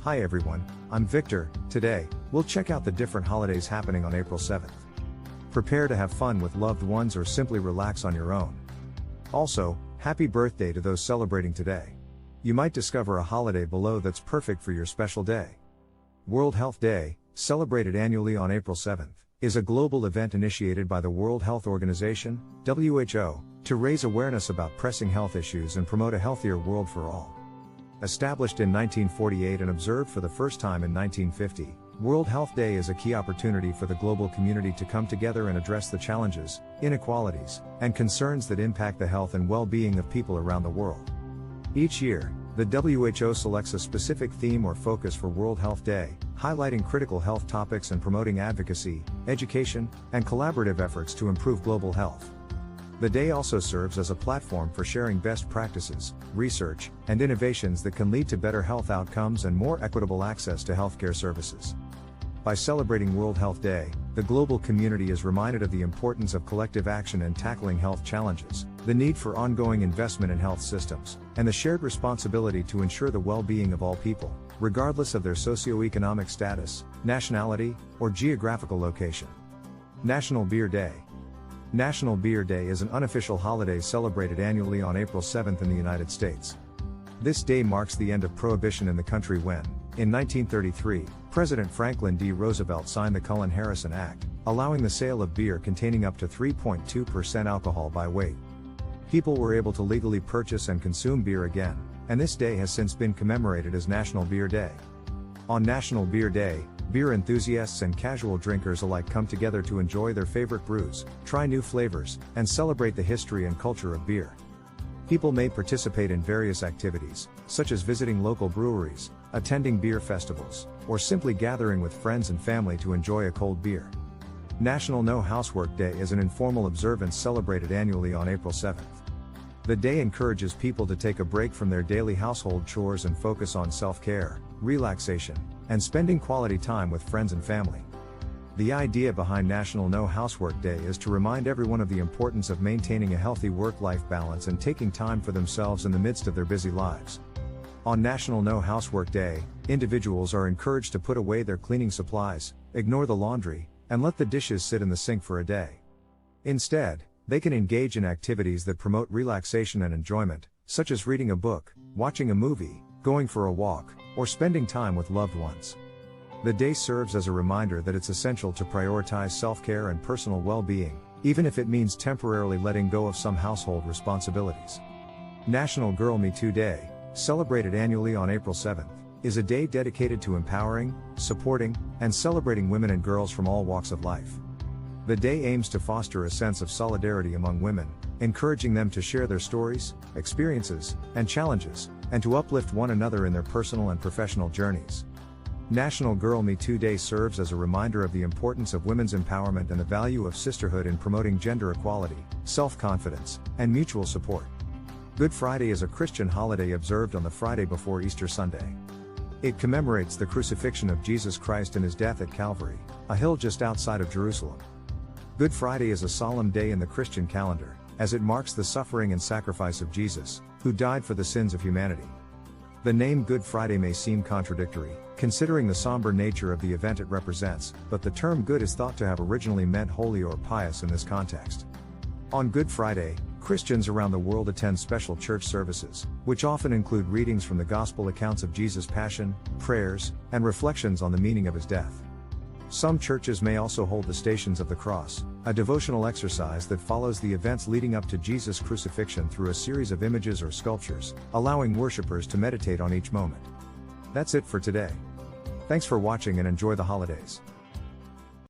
Hi everyone, I'm Victor. Today, we'll check out the different holidays happening on April 7th. Prepare to have fun with loved ones or simply relax on your own. Also, happy birthday to those celebrating today. You might discover a holiday below that's perfect for your special day. World Health Day, celebrated annually on April 7th, is a global event initiated by the World Health Organization, WHO, to raise awareness about pressing health issues and promote a healthier world for all. Established in 1948 and observed for the first time in 1950, World Health Day is a key opportunity for the global community to come together and address the challenges, inequalities, and concerns that impact the health and well-being of people around the world. Each year, the WHO selects a specific theme or focus for World Health Day, highlighting critical health topics and promoting advocacy, education, and collaborative efforts to improve global health. The day also serves as a platform for sharing best practices, research, and innovations that can lead to better health outcomes and more equitable access to healthcare services. By celebrating World Health Day, the global community is reminded of the importance of collective action in tackling health challenges, the need for ongoing investment in health systems, and the shared responsibility to ensure the well-being of all people, regardless of their socioeconomic status, nationality, or geographical location. National Beer Day. National Beer Day is an unofficial holiday celebrated annually on April 7th in the United States. This day marks the end of Prohibition in the country when, in 1933, President Franklin D. Roosevelt signed the Cullen-Harrison Act, allowing the sale of beer containing up to 3.2% alcohol by weight. People were able to legally purchase and consume beer again, and this day has since been commemorated as National Beer Day. On National Beer Day, beer enthusiasts and casual drinkers alike come together to enjoy their favorite brews, try new flavors, and celebrate the history and culture of beer. People may participate in various activities, such as visiting local breweries, attending beer festivals, or simply gathering with friends and family to enjoy a cold beer. National No Housework Day is an informal observance celebrated annually on April 7th. The day encourages people to take a break from their daily household chores and focus on self-care, relaxation, and spending quality time with friends and family. The idea behind National No Housework Day is to remind everyone of the importance of maintaining a healthy work-life balance and taking time for themselves in the midst of their busy lives. On National No Housework Day, individuals are encouraged to put away their cleaning supplies, ignore the laundry, and let the dishes sit in the sink for a day. Instead, they can engage in activities that promote relaxation and enjoyment, such as reading a book, watching a movie, going for a walk, or spending time with loved ones. The day serves as a reminder that it's essential to prioritize self-care and personal well-being, even if it means temporarily letting go of some household responsibilities. National Girl Me Too Day, celebrated annually on April 7th, is a day dedicated to empowering, supporting, and celebrating women and girls from all walks of life. The day aims to foster a sense of solidarity among women, encouraging them to share their stories, experiences, and challenges, and to uplift one another in their personal and professional journeys. National Girl Me Too Day serves as a reminder of the importance of women's empowerment and the value of sisterhood in promoting gender equality, self-confidence, and mutual support. Good Friday is a Christian holiday observed on the Friday before Easter Sunday. It commemorates the crucifixion of Jesus Christ and his death at Calvary, a hill just outside of Jerusalem. Good Friday is a solemn day in the Christian calendar, as it marks the suffering and sacrifice of Jesus, who died for the sins of humanity. The name Good Friday may seem contradictory, considering the somber nature of the event it represents, but the term good is thought to have originally meant holy or pious in this context. On Good Friday, Christians around the world attend special church services, which often include readings from the Gospel accounts of Jesus' passion, prayers, and reflections on the meaning of his death. Some churches may also hold the Stations of the Cross, a devotional exercise that follows the events leading up to Jesus' crucifixion through a series of images or sculptures, allowing worshipers to meditate on each moment. That's it for today. Thanks for watching and enjoy the holidays.